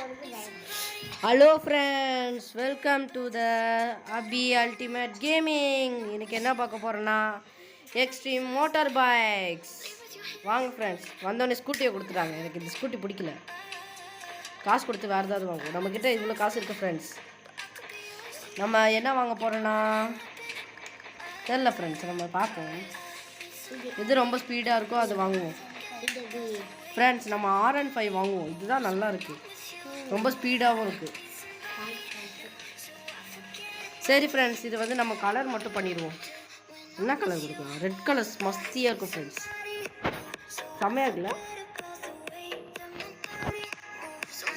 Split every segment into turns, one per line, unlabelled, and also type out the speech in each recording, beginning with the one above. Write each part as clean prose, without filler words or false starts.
Hello friends, welcome to the Abhi ultimate gaming. இன்னைக்கு என்ன பார்க்க போகிறோன்னா எக்ஸ்ட்ரீம் மோட்டார் பைக்ஸ். வாங்க ஃப்ரெண்ட்ஸ். வந்தோடனே ஸ்கூட்டியை கொடுத்துட்டாங்க. எனக்கு இந்த ஸ்கூட்டி பிடிக்கல. காசு கொடுத்து வேறு ஏதாவது வாங்குவோம். நம்மக்கிட்ட இவ்வளோ காசு இருக்குது ஃப்ரெண்ட்ஸ். நம்ம என்ன வாங்க போகிறோன்னா தெரில ஃப்ரெண்ட்ஸ். நம்ம பார்ப்போம் எது ரொம்ப ஸ்பீடாக இருக்கோ அது வாங்குவோம் ஃப்ரெண்ட்ஸ். நம்ம R15 வாங்குவோம். இதுதான் நல்லா இருக்குது, ரொம்ப ஸ்பீடாகவும் இருக்குது. சரி ஃப்ரெண்ட்ஸ், இது வந்து நம்ம கலர் மட்டும் பண்ணிடுவோம். என்ன கலர் கொடுக்கலாம்? ரெட் கலர் மஸ்தியாக இருக்கும் ஃப்ரெண்ட்ஸ். செம்மையாக இருக்குல்ல?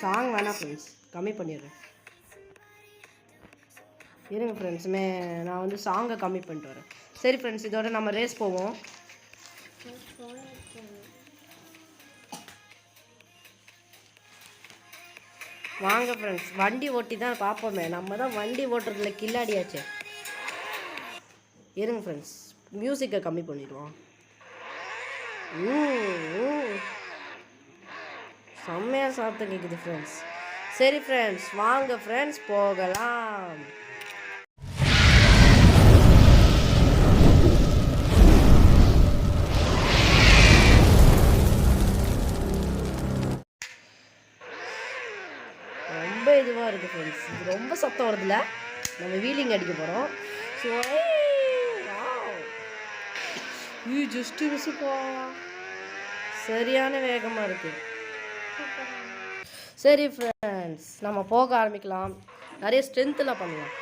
சாங் வேணாம் ஃப்ரெண்ட்ஸ், கம்மி பண்ணிடுறேன். இருங்க ஃப்ரெண்ட்ஸ், நான் வந்து சாங்கை கம்மி பண்ணிட்டு வரேன். சரி ஃப்ரெண்ட்ஸ், இதோட நம்ம ரேஸ் போவோம். வாங்க ஃப்ரெண்ட்ஸ், வண்டி ஓட்டி தான் பார்ப்போமே. நம்ம தான் வண்டி ஓட்டுறதுல கில்லாடியாச்சு. இருங்க ஃப்ரெண்ட்ஸ், மியூசிக்கை கம்மி பண்ணிடுவோம். செம்மையாக சாப்பிட்டு கேட்குது ஃப்ரெண்ட்ஸ். சரி ஃப்ரெண்ட்ஸ், வாங்க ஃப்ரெண்ட்ஸ் போகலாம். ரொம்ப இதுவாக இருக்குது ஃப்ரெண்ட்ஸ். இது ரொம்ப சத்தம் வருதுல்ல. நம்ம வீலிங் அடிக்க போகிறோம். ஸோ ஜஸ்ட்டு மிஸ்ஸுப்பா, சரியான வேகமாக இருக்குது. சரி ஃப்ரெண்ட்ஸ், நம்ம போக ஆரம்பிக்கலாம். நிறைய ஸ்ட்ரென்த்தெல்லாம் பண்ணலாம்.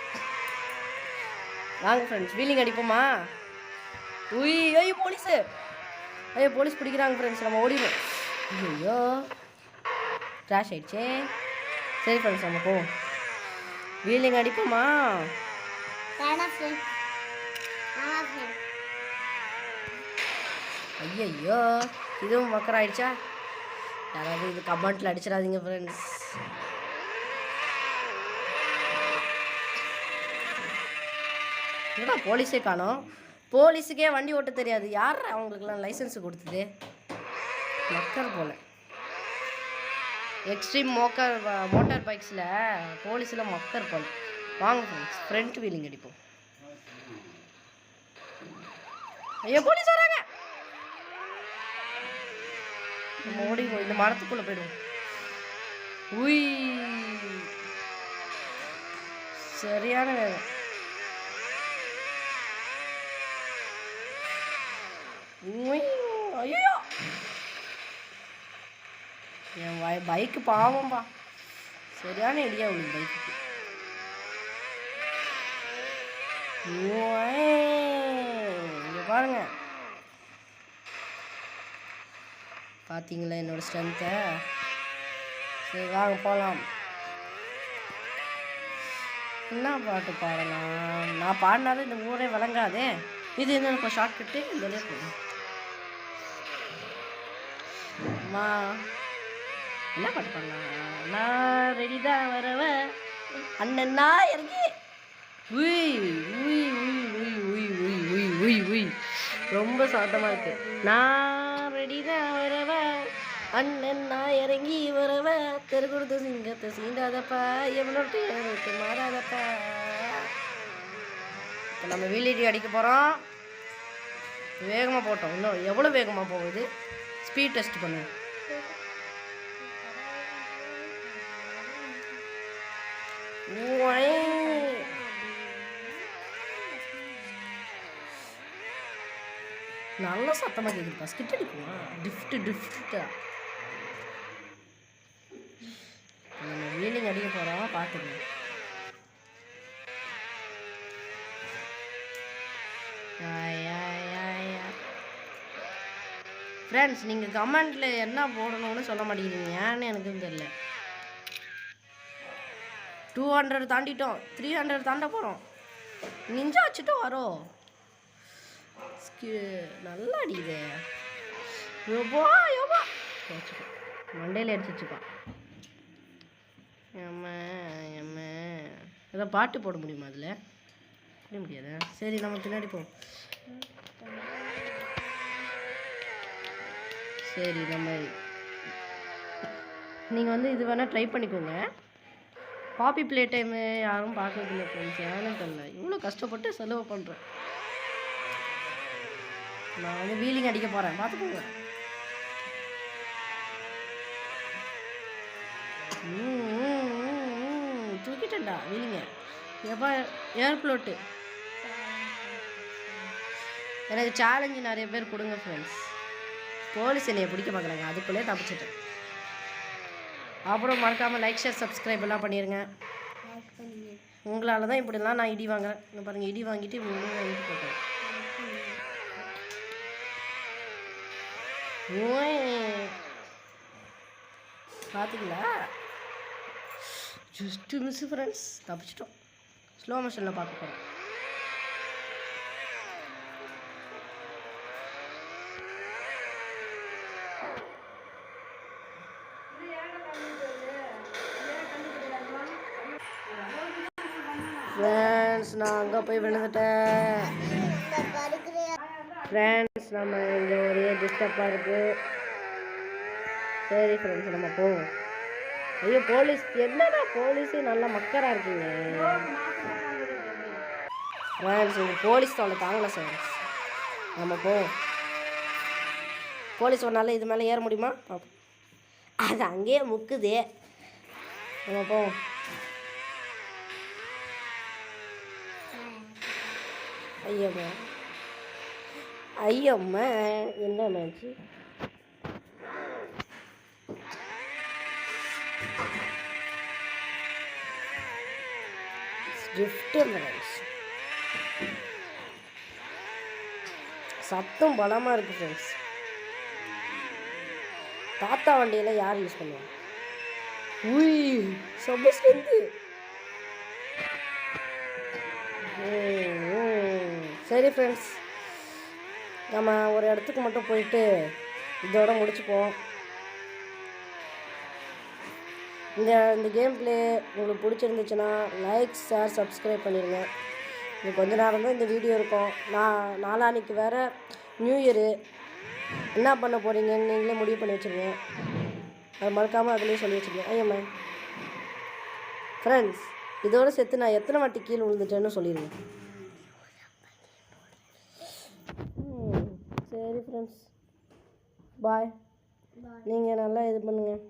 வாங்க ஃப்ரெண்ட்ஸ், வீலிங் அடிப்போமா? ஐயோ போலீஸு, ஐயோ போலீஸ் பிடிக்கிறாங்க ஃப்ரெண்ட்ஸ். நம்ம ஓடிடும். ஐயோ கிராஷ் ஆயிடுச்சே. சரி ஃப்ரெண்ட்ஸ், நம்ம போவோம். வீலிங் அடிப்போமா? ஐயோ இதுவும் மக்கர் ஆயிடுச்சா? யாராவது இது கமெண்ட்டில் அடிச்சிடாதீங்க ஃப்ரெண்ட்ஸ். என்னடா போலீஸே காணோம். போலீஸுக்கே வண்டி ஓட்ட தெரியாது. யார் அவங்களுக்குலாம் லைசன்ஸ் கொடுத்தது? மக்கர் போல். எக்ஸ்ட்ரீம் மோட்டார் பைக்ஸில் போலீஸில் மக்கர் போல். வாங்க ஃப்ரெண்ட்ஸ், ஃப்ரண்ட் வீலிங் அடிப்போம். ஐயோ போலீஸ் வராங்க. நம்ம ஓடிடுவோம், இந்த மரத்துக்குள்ளே போயிடுவோம். சரியான வேகம். ஐயோ என் பைக்கு பாவம்பா, சரியான ஐடியா உள்ள பைக்குக்கு. இங்கே பாருங்க, பார்த்தீங்களா என்னோட ஸ்ட்ரென்த்தை? சரி வாங்க போகலாம். என்ன பாட்டு பாடலாம்? நான் பாடினாலும் இந்த ஊரே விளங்காதே. இது என்ன இப்போ ஷார்ட்கட்டு இந்த போகும். அம்மா என்ன பாட்டு பண்ணலாம்? நான் ரெடி தான் வரவ அண்ணன்னா இறங்கி. ரொம்ப சாத்தமாக இருக்கு. நான் ரெடி தான் வரவ அண்ணன்னா இறங்கி வரவ தெரு கொடுத்த சிங்கத்தை சீண்டாதப்பா எவ்வளோட்டு மாறாதப்பா. இப்போ நம்ம வீலடி அடிக்க போகிறோம். வேகமாக போட்டோம். இன்னும் எவ்வளோ வேகமாக போகுது? ஸ்பீட் டெஸ்ட் பண்ணுவோம். நல்ல சத்தமாக கேட்குதுப்பா. ஸ்கிட் அடிக்குமா? டிஃப்டா நம்ம வீலிங் அடிக்க போகிறோம், பார்த்துக்கணும். ஃப்ரெண்ட்ஸ், நீங்கள் கமெண்ட்டில் என்ன போடணும்னு சொல்ல மாட்டேங்கிறீங்க. ஏன்னு எனக்கும் தெரியல. 200 தாண்டிட்டோம், 300 தாண்ட போகிறோம். நிஞ்சா வச்சுட்டு வரோம். நல்லா அடிக்குது. மண்டையில் அடிச்சிச்சுப்பா. ஏதோ பாட்டு போட முடியுமா அதில்? போட முடியாது. சரி நம்ம பின்னாடி போவோம். சரி நம்ம நீங்கள் வந்து இது வேணால் ட்ரை பண்ணிக்கோங்க. பாப்பி ப்ளே டைமு யாரும் பார்க்கறதில்ல ஃப்ரெண்ட்ஸ், ஏன்னு தெரியல. இவ்வளோ கஷ்டப்பட்டு செலவு பண்ணுறேன். நான் வந்து வீலிங் அடிக்க போகிறேன், பார்த்துக்கோங்க. தூக்கிட்டேன்டா வீலிங்க. எப்போ ஏர்ப்ளோட்டு எனக்கு சேலஞ்சு நிறைய பேர் கொடுங்க ஃப்ரெண்ட்ஸ். போலீஸ் என்னையை பிடிக்க பார்க்குறாங்க, அதுக்குள்ளே தப்பிச்சிட்டேன். அப்புறம் மறக்காமல் லைக் ஷேர் சப்ஸ்கிரைப் எல்லாம் பண்ணிடுங்க. உங்களால் தான் இப்படிலாம் நான் இடி வாங்குறேன். இன்னும் பாருங்கள், இடி வாங்கிட்டு வாங்கிட்டு போட்டேன். பார்த்துங்களா, ஜஸ்ட்டு மிஸ் ஃப்ரெண்ட்ஸ், தப்பிச்சிட்டோம். ஸ்லோ மோஷனில் பார்க்க போகிறோம். ஃப்ரெண்ட்ஸ் நான் அங்கே போய் விழுந்துட்டேன். ஃப்ரெண்ட்ஸ் நம்ம இங்கே ஒரே டிஸ்டர்பாக இருக்குது. சரி ஃப்ரெண்ட்ஸ் நம்ம போவோம். ஐயோ போலீஸ், என்னடா போலீஸு நல்லா மக்கராக இருக்கீங்க ஃப்ரெண்ட்ஸ். உங்கள் போலீஸ் தொலை தாங்கலை ஃப்ரெண்ட்ஸ், நம்ம போவோம். போலீஸ் சொன்னால இது மேலே ஏற முடியுமா பார்ப்போம். அது அங்கேயே முக்குதே, நம்ம போவோம். ஐயம்மா ஐயம்மா என்ன மேட்ச்சு? சத்தம் பலமாக இருக்குது ஃப்ரெண்ட்ஸ். தாத்தா வண்டியில் யார் யூஸ் பண்ணுவாங்க? சபஸ்லேருந்து. சரி ஃப்ரெண்ட்ஸ், நம்ம ஒரு இடத்துக்கு மட்டும் போயிட்டு இதோட முடிச்சுப்போம். இந்த கேம் பிளே உங்களுக்கு பிடிச்சிருந்துச்சுன்னா லைக் ஷேர் சப்ஸ்கிரைப் பண்ணிடுங்க. இது கொஞ்ச நேரம் தான் இந்த வீடியோ இருக்கும். நாளான்னைக்கு வேறு நியூ இயரு, என்ன பண்ண போகிறீங்கன்னு நீங்களே முடிவு பண்ணி வச்சுருங்க. அது மறக்காமல் அதுலேயும் சொல்லி வச்சுருங்க. ஐயம்மா ஃப்ரெண்ட்ஸ், இதோடு சேர்த்து நான் எத்தனை வாட்டி கீழே விழுந்துட்டேன்னு சொல்லிடுங்க. சரி ஃப்ரெண்ட்ஸ், பாய். நீங்கள் நல்லா இது பண்ணுங்கள்.